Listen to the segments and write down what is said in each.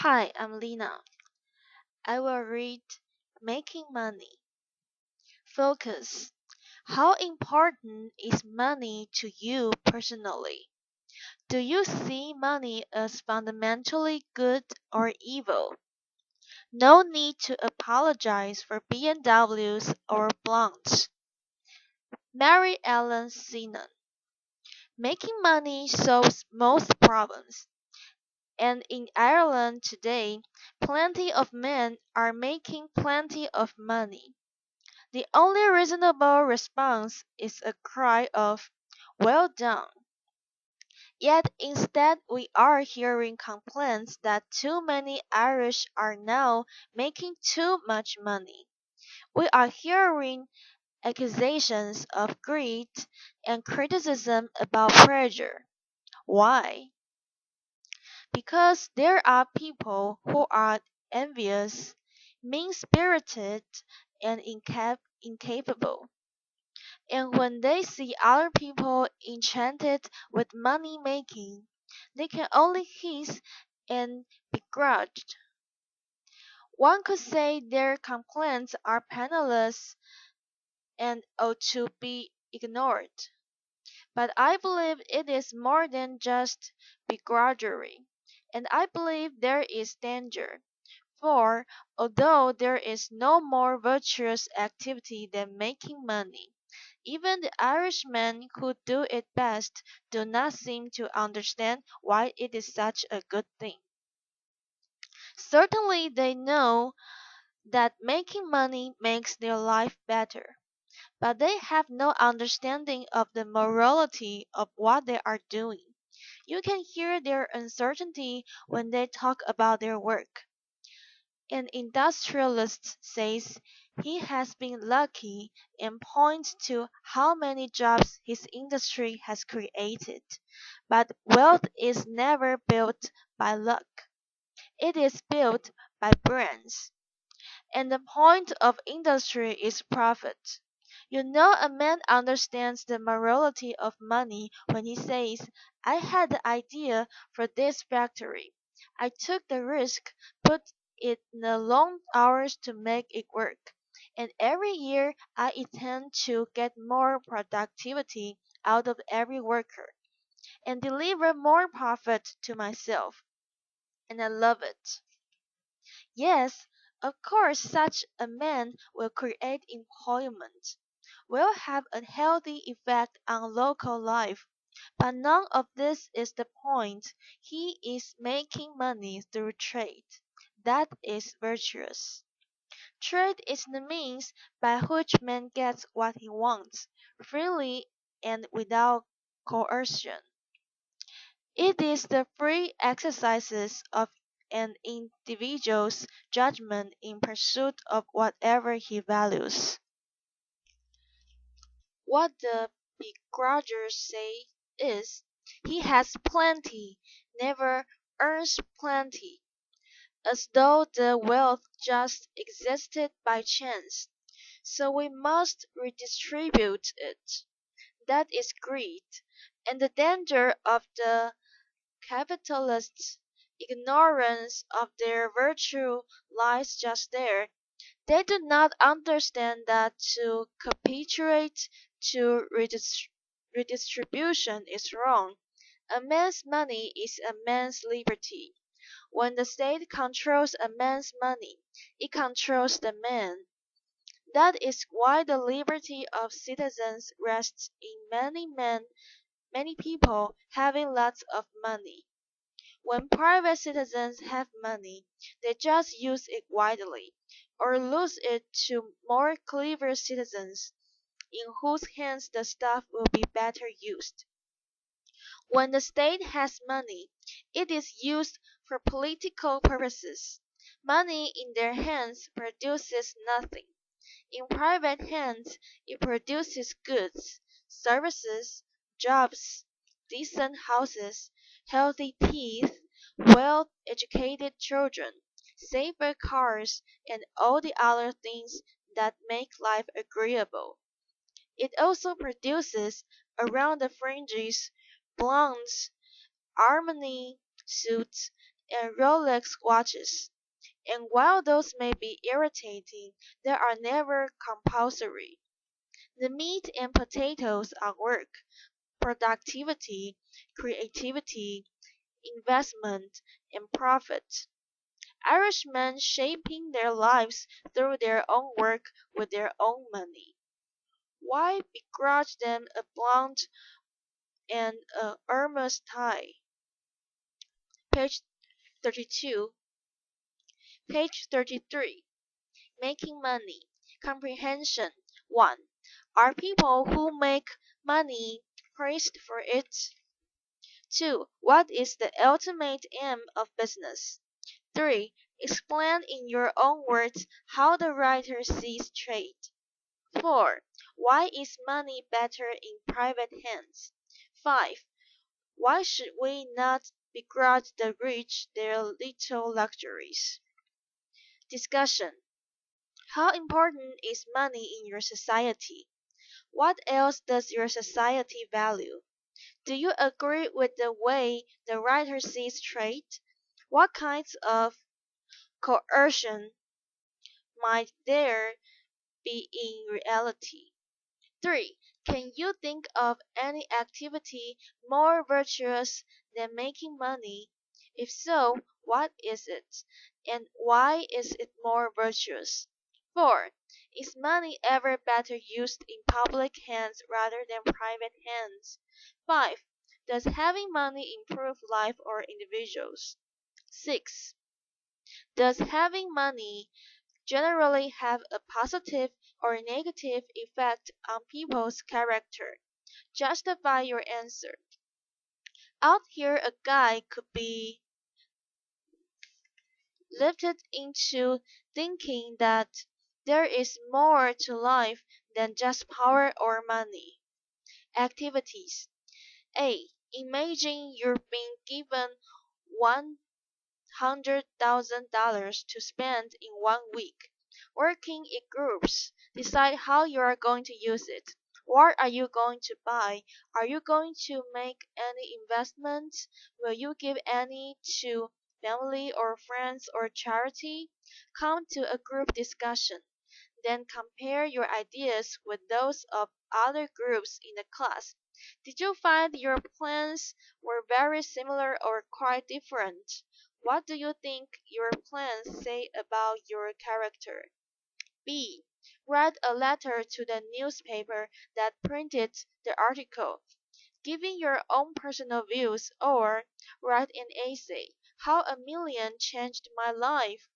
Hi, I'm Lina. I will read Making Money. Focus. How important is money to you personally? Do you see money as fundamentally good or evil? No need to apologize for BMWs or blondes. Mary Ellen Zenon. Making money solves most problems. And in Ireland today, plenty of men are making plenty of money. The only reasonable response is a cry of "Well done." Yet instead we are hearing complaints that too many Irish are now making too much money. We are hearing accusations of greed and criticism about pressure. Why? Because there are people who are envious, mean-spirited, and incapable. And when they see other people enchanted with money making, they can only hiss and begrudge. One could say their complaints are painless and ought to be ignored. But I believe it is more than just begrudgery, and I believe there is danger. For, although there is no more virtuous activity than making money, even the Irishmen who do it best do not seem to understand why it is such a good thing. Certainly they know that making money makes their life better, but they have no understanding of the morality of what they are doing. You can hear their uncertainty when they talk about their work. An industrialist says he has been lucky and points to how many jobs his industry has created. But wealth is never built by luck. It is built by brains. And the point of industry is profit. You know a man understands the morality of money when he says, I had the idea for this factory. I took the risk, put in the long hours to make it work. And every year I intend to get more productivity out of every worker and deliver more profit to myself. And I love it. Yes, of course such a man will create employment, will have a healthy effect on local life, but none of this is the point. He is making money through trade. That is virtuous. Trade is the means by which man gets what he wants, freely and without coercion. It is the free exercise of an individual's judgment in pursuit of whatever he values. What the begrudgers say is, he has plenty, never earns plenty, as though the wealth just existed by chance, so we must redistribute it. That is greed, and the danger of the capitalists' ignorance of their virtue lies just there. They do not understand that to capitulate to redistribution is wrong. A man's money is a man's liberty. When the state controls a man's money, it controls the man. That is why the liberty of citizens rests in many people having lots of money. When private citizens have money, they just use it widely, or lose it to more clever citizens, in whose hands the stuff will be better used. When the state has money, it is used for political purposes. Money in their hands produces nothing. In private hands it produces goods, services, jobs, decent houses, healthy teeth, well educated children, safer cars, and all the other things that make life agreeable. It also produces, around the fringes, blondes, Armani suits, and Rolex watches. And while those may be irritating, they are never compulsory. The meat and potatoes are work, productivity, creativity, investment, and profit. Irishmen shaping their lives through their own work with their own money. Why begrudge them a blunt and a Hermes tie? Page 32. Page 33. Making money. Comprehension. 1. Are people who make money praised for it? 2. What is the ultimate aim of business? 3. Explain in your own words how the writer sees trade. 4. Why is money better in private hands? 5. Why should we not begrudge the rich their little luxuries? Discussion. How important is money in your society? What else does your society value? Do you agree with the way the writer sees trade? What kinds of coercion might there be in reality? 3. Can you think of any activity more virtuous than making money? If so, what is it, and why is it more virtuous? 4. Is money ever better used in public hands rather than private hands? 5. Does having money improve life or individuals? 6. Does having money generally have a positive or negative effect on people's character? Justify your answer. Out here a guy could be lifted into thinking that there is more to life than just power or money. Activities. A. Imagine you're being given $100,000 to spend in 1 week. Working in groups. Decide how you are going to use it. What are you going to buy? Are you going to make any investments? Will you give any to family or friends or charity? Come to a group discussion. Then compare your ideas with those of other groups in the class. Did you find your plans were very similar or quite different? What do you think your plans say about your character? B. Write a letter to the newspaper that printed the article, giving your own personal views, or write an essay, How a Million Changed My Life.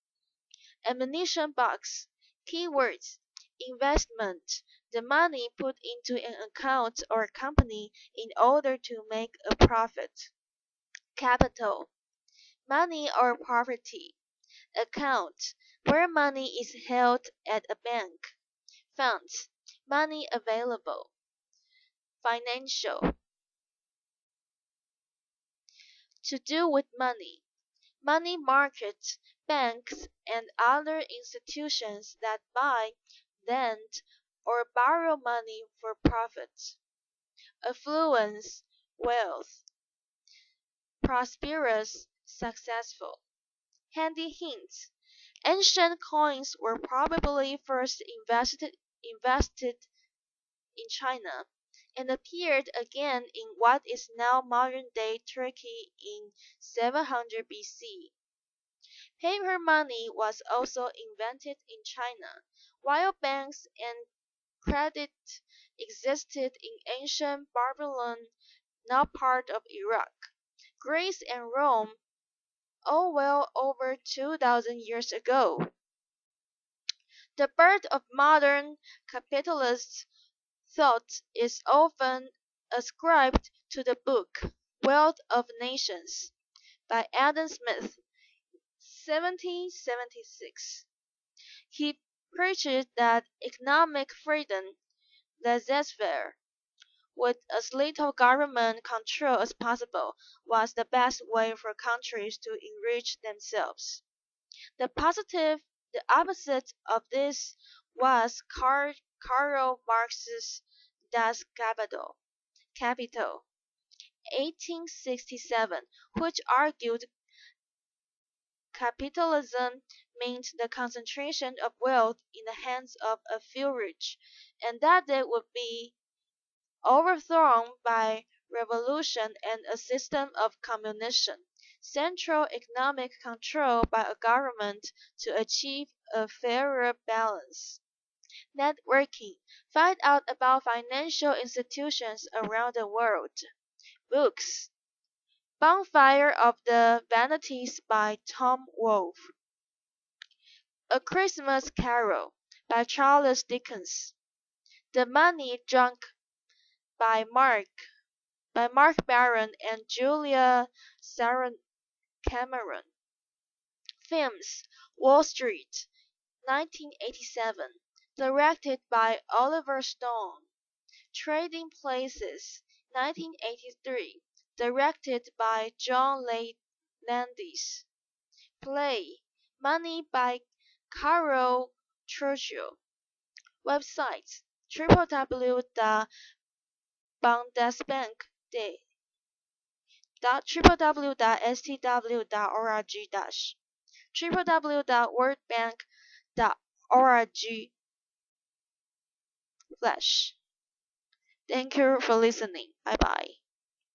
Ammunition box. Keywords. Investment. The money put into an account or company in order to make a profit. Capital. Money or property. Account. Where money is held at a bank. Funds. Money available. Financial. To do with money. Money markets, banks, and other institutions that buy, lend, or borrow money for profit. Affluence, wealth. Prosperous, successful. Handy hints. Ancient coins were probably first invested in China, and appeared again in what is now modern-day Turkey in 700 BC. Paper money was also invented in China, while banks and credit existed in ancient Babylon, now part of Iraq. Greece and Rome, all well over 2,000 years ago. The birth of modern capitalist thought is often ascribed to the book Wealth of Nations by Adam Smith, 1776. He preached that economic freedom, laissez-faire, with as little government control as possible, was the best way for countries to enrich themselves. The opposite of this was Karl Marx's Das Kapital, 1867, which argued capitalism meant the concentration of wealth in the hands of a few rich, and that they would be overthrown by revolution and a system of communism, central economic control by a government to achieve a fairer balance. Networking. Find out about financial institutions around the world. Books. Bonfire of the Vanities by Tom Wolfe. A Christmas Carol by Charles Dickens. The Money Drunk by Mark Barron and Julia Sharon Cameron. Films. Wall Street, 1987, directed by Oliver Stone. Trading Places, 1983, directed by John Landis. Play, Money by Carol Churchill. Websites, www.bundesbank.de www.stw.org www.worldbank.org. Thank you for listening. Bye bye.